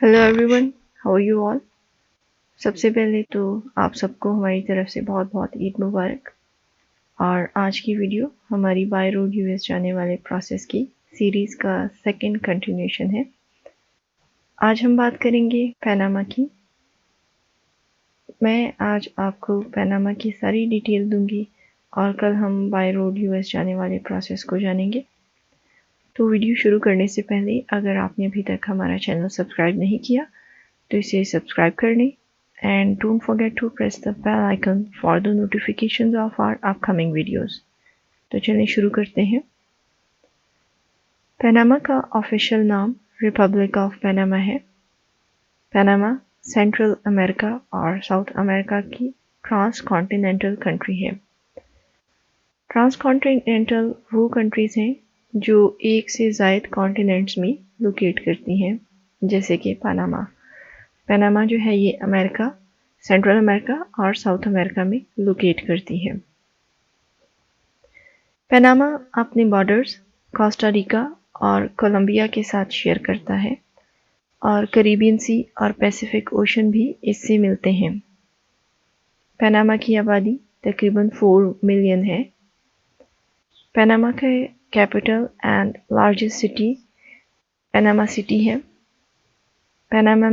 Hello everyone, how are you all. सबसे पहले तो आप सबको हमारी तरफ से बहुत बहुत ईद मुबारक। और आज की वीडियो हमारी बाय रोड यूएस जाने वाले प्रोसेस की सीरीज़ का सेकंड कंटिन्यूशन है। आज हम बात करेंगे पनामा की। मैं आज आपको पनामा की सारी डिटेल दूंगी और कल हम बाय रोड यूएस जाने वाले प्रोसेस को जानेंगे। तो वीडियो शुरू करने से पहले अगर आपने अभी तक हमारा चैनल सब्सक्राइब नहीं किया तो इसे सब्सक्राइब कर लें and don't forget to press the bell icon for the notifications of our upcoming videos। तो चलिए शुरू करते हैं। पनामा का ऑफिशियल नाम रिपब्लिक ऑफ पनामा है। पनामा सेंट्रल अमेरिका और साउथ अमेरिका की ट्रांस कॉन्टिनेंटल कंट्री है। ट्रांस कॉन्टिनेंटल वो कंट्रीज़ हैं जो एक से ज़ायद कॉन्टिनेंट्स में लोकेट करती हैं, जैसे कि पनामा। पनामा जो है ये अमेरिका, सेंट्रल अमेरिका और साउथ अमेरिका में लोकेट करती है। पनामा अपने बॉर्डर्स कोस्टा रिका और कोलंबिया के साथ शेयर करता है और कैरिबियन सी और पैसिफिक ओशन भी इससे मिलते हैं। पनामा की आबादी तकरीबन 4 मिलियन है। पनामा का capital and largest city Panama city है। पनामा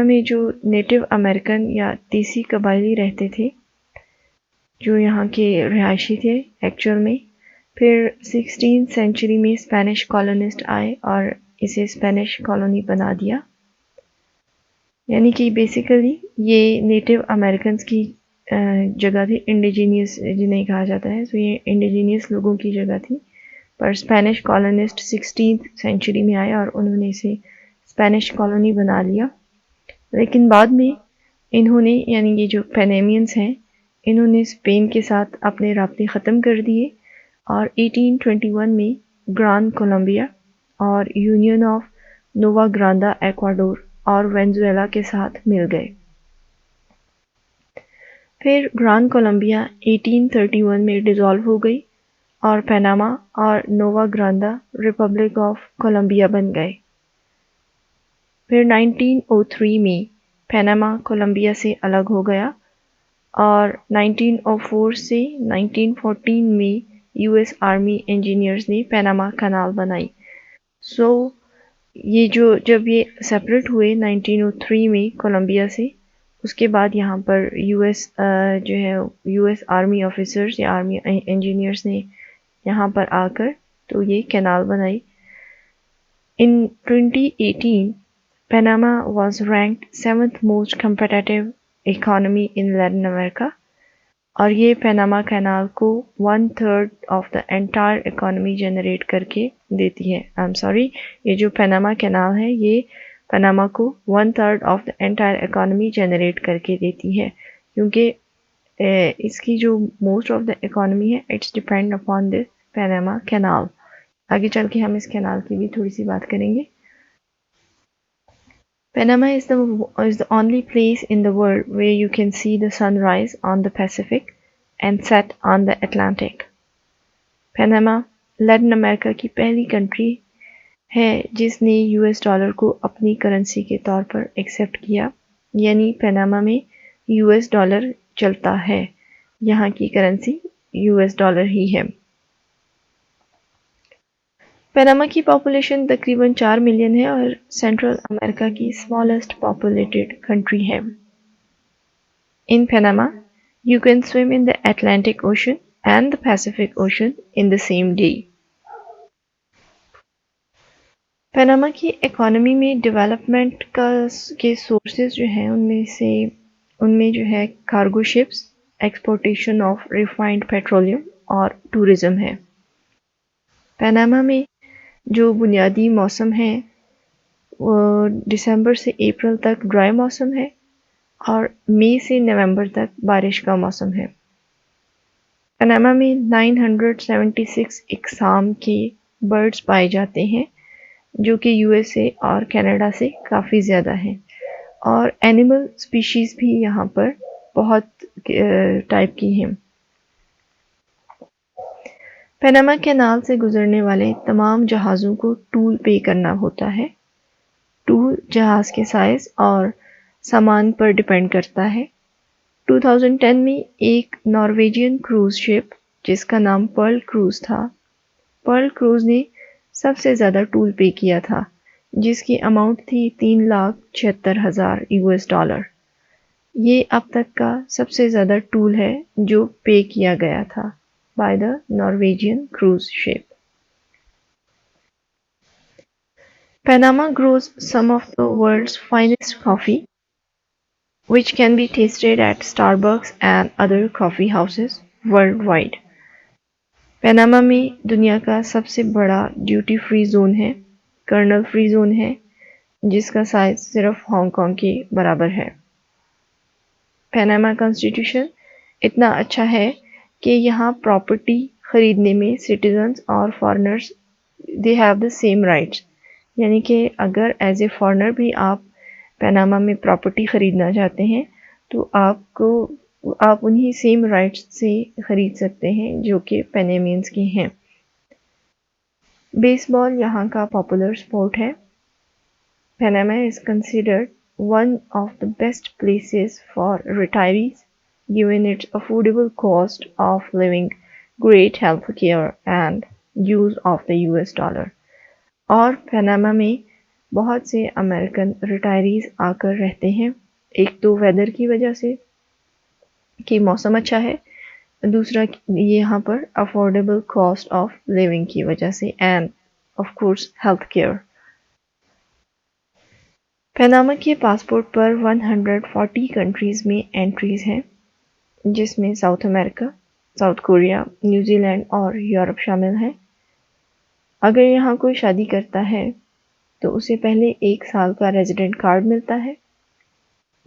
में जो नेटिव अमेरिकन या देसी कबायली रहते थे, जो यहाँ के रिहायशी थे एक्चुअल में, फिर 16th सेंचुरी में स्पेनिश कॉलोनिस्ट आए और इसे स्पेनिश कॉलोनी बना दिया। यानी कि बेसिकली ये नेटिव अमेरिकन की जगह थी, इंडिजीनियस जिन्हें कहा जाता है। तो ये इंडिजीनियस लोगों की जगह थी, पर स्पेनिश कॉलोनिस्ट 16th सेंचुरी में आए और उन्होंने इसे स्पेनिश कॉलोनी बना लिया। लेकिन बाद में इन्होंने, यानी ये जो पेनेमियंस हैं, इन्होंने स्पेन के साथ अपने राब्ते ख़त्म कर दिए और 1821 में ग्रान कोलंबिया और यूनियन ऑफ नोवा ग्रांडा एक्वाडोर और वेनेजुएला के साथ मिल गए। फिर ग्रान कोलंबिया 1831 में डिसॉल्व हो गई और पनामा और नोवा ग्रांडा रिपब्लिक ऑफ कोलंबिया बन गए। फिर 1903 में पनामा कोलंबिया से अलग हो गया और 1904 से 1914 में यूएस आर्मी इंजीनियर्स ने पनामा कनाल बनाई। ये जब ये सेपरेट हुए 1903 में कोलंबिया से, उसके बाद यहाँ पर यूएस आर्मी ऑफिसर्स या आर्मी इंजीनियर्स ने यहाँ पर आकर तो ये कैनाल बनाई। इन 2018 Panama was ranked 7th most competitive economy in Latin America और ये पनामा कैनाल को 1/3 of the entire economy generate करके देती है। ये जो पनामा कैनाल है ये पनामा को 1/3 of the entire economy generate करके देती है, क्योंकि इसकी जो मोस्ट ऑफ द इकोनॉमी है it's depend upon this Panama canal. आगे चल के हम इस कैनाल की भी थोड़ी सी बात करेंगे। Panama is the only place in the world where you can see the sunrise on the Pacific and set on the Atlantic. Panama Latin America की पहली कंट्री है जिसने यूएस डॉलर को अपनी करेंसी के तौर पर एक्सेप्ट किया, यानी पनामा में यूएस डॉलर चलता है, यहाँ की करेंसी यूएस डॉलर ही है। पनामा की पॉपुलेशन तकरीबन 4 मिलियन है और सेंट्रल अमेरिका की स्मॉलेस्ट पॉपुलेटेड कंट्री है। इन Panama you can swim in the Atlantic Ocean and the Pacific Ocean in the same day. Panama की इकोनॉमी में डेवलपमेंट के सोर्सेज जो हैं उनमें जो है cargo ships, exportation of refined petroleum और टूरिज्म है। पनामा में जो बुनियादी मौसम है वो दिसंबर से अप्रैल तक ड्राई मौसम है और मई से नवंबर तक बारिश का मौसम है। पनामा में 976 इकसाम के बर्ड्स पाए जाते हैं, जो कि यूएसए और कनाडा से काफ़ी ज़्यादा हैं, और एनिमल स्पीशीज़ भी यहाँ पर बहुत टाइप की हैं। पनामा कैनाल से गुजरने वाले तमाम जहाज़ों को टूल पे करना होता है टूल जहाज के साइज और सामान पर डिपेंड करता है। 2010 में एक नॉर्वेजियन क्रूज शिप जिसका नाम पर्ल क्रूज था, पर्ल क्रूज ने सबसे ज़्यादा टूल पे किया था, जिसकी अमाउंट थी $3,76,000 ये अब तक का सबसे ज़्यादा टूल है जो पे किया गया था by the Norwegian cruise ship. Panama grows some of the world's finest coffee, which can be tasted at Starbucks and other coffee houses worldwide. Panama में दुनिया का सबसे बड़ा ड्यूटी फ्री जोन है, कर्नल फ्री जोन है, जिसका size सिर्फ Hong Kong के बराबर है। पनामा कॉन्स्टिट्यूशन इतना अच्छा है कि यहाँ प्रॉपर्टी खरीदने में सिटीजन्स और foreigners they have the same rights, यानी कि अगर एज ए फॉरेनर भी आप पनामा में प्रॉपर्टी ख़रीदना चाहते हैं तो आप उन्हीं सेम राइट्स से ख़रीद सकते हैं जो कि पेनामियंस के हैं। बेसबॉल यहाँ का पॉपुलर स्पोर्ट है। Panama is considered one of the best places for retirees given its affordable cost of living, great health care and use of the US dollar। और पनामा में बहुत से अमेरिकन रिटायरीज आकर रहते हैं, एक तो वेदर की वजह से कि मौसम अच्छा है, दूसरा ये यहाँ पर अफोर्डेबल कॉस्ट ऑफ लिविंग की वजह से end of course health care. Panama के पासपोर्ट पर 140 कंट्रीज़ में एंट्रीज़ हैं, जिसमें south America, south Korea, New Zealand और यूरोप शामिल हैं। अगर यहाँ कोई शादी करता है तो उसे पहले 1 साल का रेजिडेंट कार्ड मिलता है,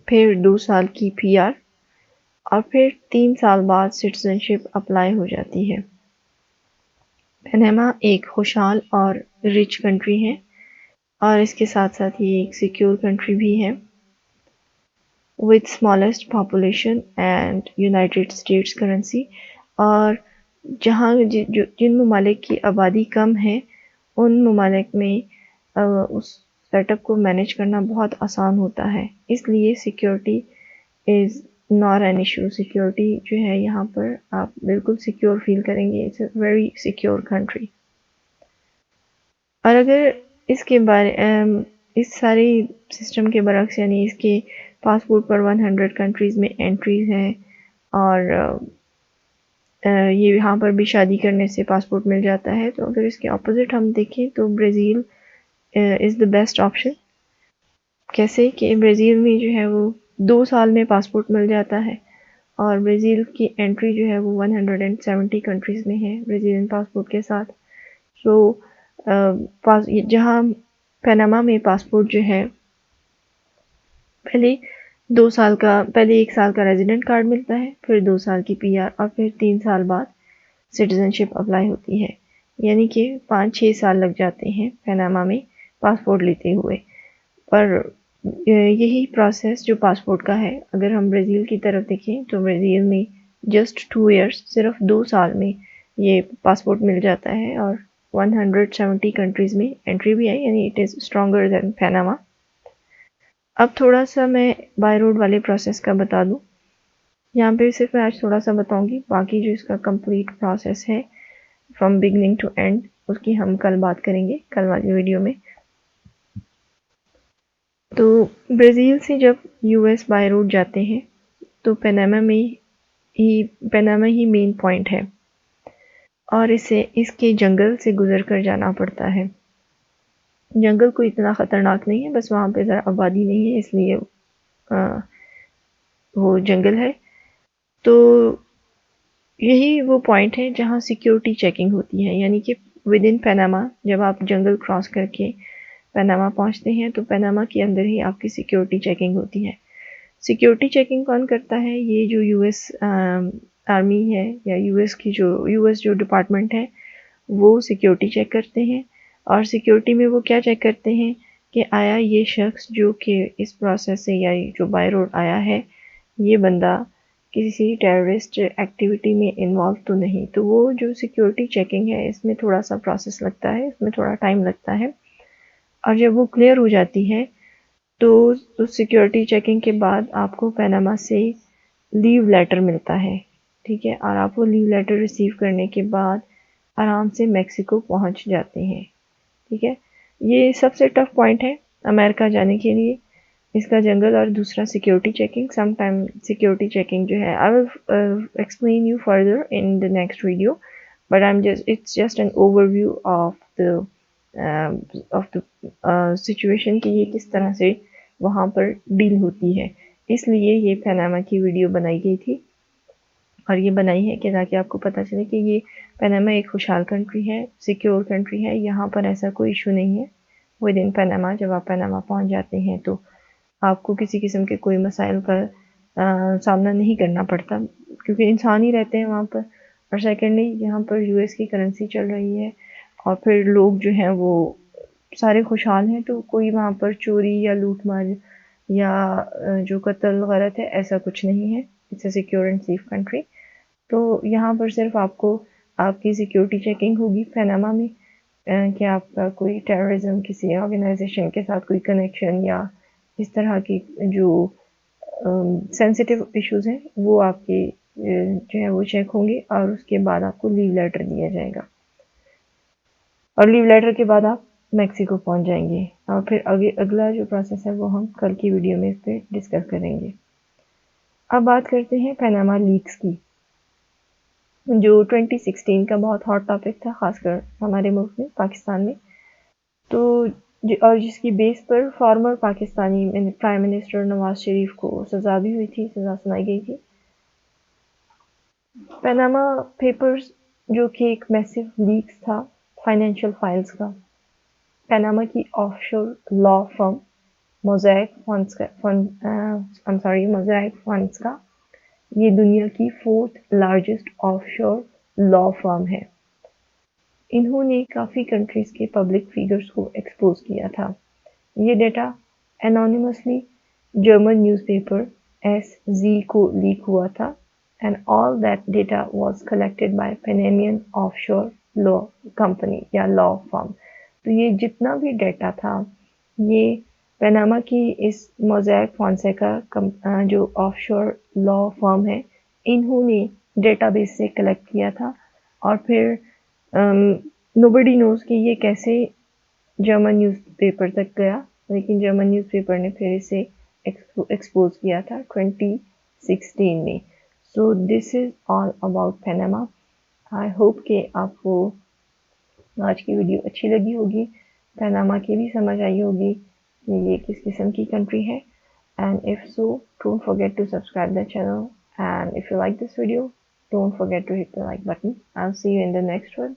फिर 2 साल की PR और फिर 3 साल बाद सिटीजनशिप अप्लाई हो जाती है। पनामा एक खुशहाल और रिच कंट्री है और इसके साथ साथ ये एक सिक्योर कंट्री भी है with smallest population and United states currency. और जहाँ जिन ममालिक की आबादी कम है उन ममालिक में उस सेटअप को मैनेज करना बहुत आसान होता है, इसलिए security is not an issue. Security जो है यहाँ पर आप बिल्कुल सिक्योर फील करेंगे, it's a very secure country. और अगर इसके बारे इस सारे सिस्टम के बरक्स यानी इसके पासपोर्ट पर 100 कंट्रीज़ में एंट्रीज हैं और ये यहाँ पर भी शादी करने से पासपोर्ट मिल जाता है, तो अगर इसके अपोजिट हम देखें तो Brazil is the best option. कैसे कि ब्राज़ील में जो है वो 2 साल में पासपोर्ट मिल जाता है और ब्राज़ील की एंट्री जो है वो 170 कंट्रीज़ में है ब्राज़ीलियन पासपोर्ट के साथ। सो जहाँ पनामा में पासपोर्ट जो है पहले 1 साल का रेजिडेंट कार्ड मिलता है, फिर 2 साल की PR और फिर 3 साल बाद सिटीजनशिप अप्लाई होती है, यानी कि 5-6 साल लग जाते हैं पनामा में पासपोर्ट लेते हुए। पर यही प्रोसेस जो पासपोर्ट का है, अगर हम ब्राज़ील की तरफ देखें तो ब्राज़ील में जस्ट 2 इयर्स, सिर्फ 2 साल में ये पासपोर्ट मिल जाता है और 170 कंट्रीज़ में एंट्री भी है, यानी it is stronger than Panama. अब थोड़ा सा मैं बाय रोड वाले प्रोसेस का बता दूं। यहाँ पे सिर्फ मैं आज थोड़ा सा बताऊंगी, बाकी जो इसका कंप्लीट प्रोसेस है फ्रॉम बिगनिंग टू एंड उसकी हम कल बात करेंगे, कल वाली वीडियो में। तो ब्राज़ील से जब US बाय रोड जाते हैं तो पनामा ही मेन पॉइंट है और इसके जंगल से गुजर कर जाना पड़ता है। जंगल कोई इतना ख़तरनाक नहीं है, बस वहाँ पे ज़रा आबादी नहीं है इसलिए वो जंगल है। तो यही वो पॉइंट है जहाँ सिक्योरिटी चेकिंग होती है, यानी कि विद इन पनामा जब आप जंगल क्रॉस करके पनामा पहुँचते हैं तो पनामा के अंदर ही आपकी सिक्योरिटी चेकिंग होती है। सिक्योरिटी चेकिंग कौन करता है? ये जो US आर्मी है या US जो डिपार्टमेंट है वो सिक्योरिटी चेक करते हैं। और सिक्योरिटी में वो क्या चेक करते हैं कि आया ये शख्स जो कि इस प्रोसेस से या जो बाय रोड आया है, ये बंदा किसी टेररिस्ट एक्टिविटी में इन्वॉल्व तो नहीं। तो वो जो सिक्योरिटी चेकिंग है इसमें थोड़ा सा प्रोसेस लगता है, इसमें थोड़ा टाइम लगता है। और जब वो क्लियर हो जाती है تو سیکیورٹی چیکنگ کے بعد آپ کو پیناما سے لیو لیٹر ملتا ہے، ٹھیک ہے، اور آپ وہ لیو لیٹر ریسیو کرنے کے بعد آرام سے میکسیکو پہنچ جاتے ہیں، ٹھیک ہے۔ یہ سب سے ٹف پوائنٹ ہے امریکہ جانے کے لیے، اس کا جنگل، اور دوسرا security checking. Some time security checking جو ہے I will explain you further in the next video, but it's just an overview of the situation کہ یہ کس طرح سے وہاں پر ڈیل ہوتی ہے، اس لیے یہ پیناما کی ویڈیو بنائی گئی تھی، اور یہ بنائی ہے کہ تاکہ آپ کو پتہ چلے کہ یہ پیناما ایک خوشحال کنٹری ہے، سیکیور کنٹری ہے، یہاں پر ایسا کوئی ایشو نہیں ہے ود ان پیناما۔ جب آپ پیناما پہنچ جاتے ہیں تو آپ کو کسی قسم کے کوئی مسائل کا سامنا نہیں کرنا پڑتا، کیونکہ انسان ہی رہتے ہیں وہاں پر، اور سیکنڈلی یہاں پر یو ایس کی کرنسی چل رہی ہے، اور پھر لوگ جو ہیں وہ سارے خوشحال ہیں، تو کوئی وہاں پر چوری یا لوٹ مار یا جو قتل غلط ہے ایسا کچھ نہیں ہے۔ It's a secure and safe country. تو یہاں پر صرف آپ کو آپ کی سیکیورٹی چیکنگ ہوگی پیناما میں، کہ آپ کا کوئی ٹیررزم کسی آرگنائزیشن کے ساتھ کوئی کنیکشن یا اس طرح کی جو سینسٹیو ایشوز ہیں وہ آپ کے جو ہے وہ چیک ہوں گے، اور اس کے بعد آپ کو لیو لیٹر دیا جائے گا، اور لیو لیٹر کے بعد آپ میکسیکو پہنچ جائیں گے، اور پھر اگلا جو پروسیس ہے وہ ہم کل کی ویڈیو میں اس پہ ڈسکس کریں گے۔ اب بات کرتے ہیں پیناما لیکس کی، جو 2016 کا بہت ہاٹ ٹاپک تھا، خاص کر ہمارے ملک میں، پاکستان میں، تو اور جس کی بیس پر farmer Pakistani prime minister Nawaz Sharif کو سزا بھی ہوئی تھی، سزا سنائی گئی تھی۔ پیناما پیپرز جو کہ ایک میسو لیکس تھا فائنینشیل فائلز کا، پیناما کی آف شور لا فرم موزیک فنڈز کا، یہ دنیا کی 4th لارجسٹ آف شور لا فرم ہے۔ انہوں نے کافی کنٹریز کے پبلک فیگرز کو ایکسپوز کیا تھا۔ یہ data anonymously German newspaper SZ کو لیک ہوا تھا، and all that data was collected by Panamanian offshore law company یا law firm۔ تو یہ جتنا بھی ڈیٹا تھا یہ پیناما کی اس موزیک فونسیکا جو آف شور لا فرم ہے، انہوں نے ڈیٹا بیس سے کلیکٹ کیا تھا، اور پھر nobody knows کہ یہ کیسے جرمن نیوز پیپر تک گیا، لیکن جرمن نیوز پیپر نے پھر اسے ایکسپوز کیا تھا 2016 میں۔ So this is all about Panama. I hope کہ آپ کو آج کی ویڈیو اچھی لگی ہوگی، پیناما کی بھی سمجھ آئی ہوگی کہ یہ کس قسم کی کنٹری ہے، and if so don't forget to subscribe the channel, and if you like this video don't forget to hit the like button. I'll see you in the next one.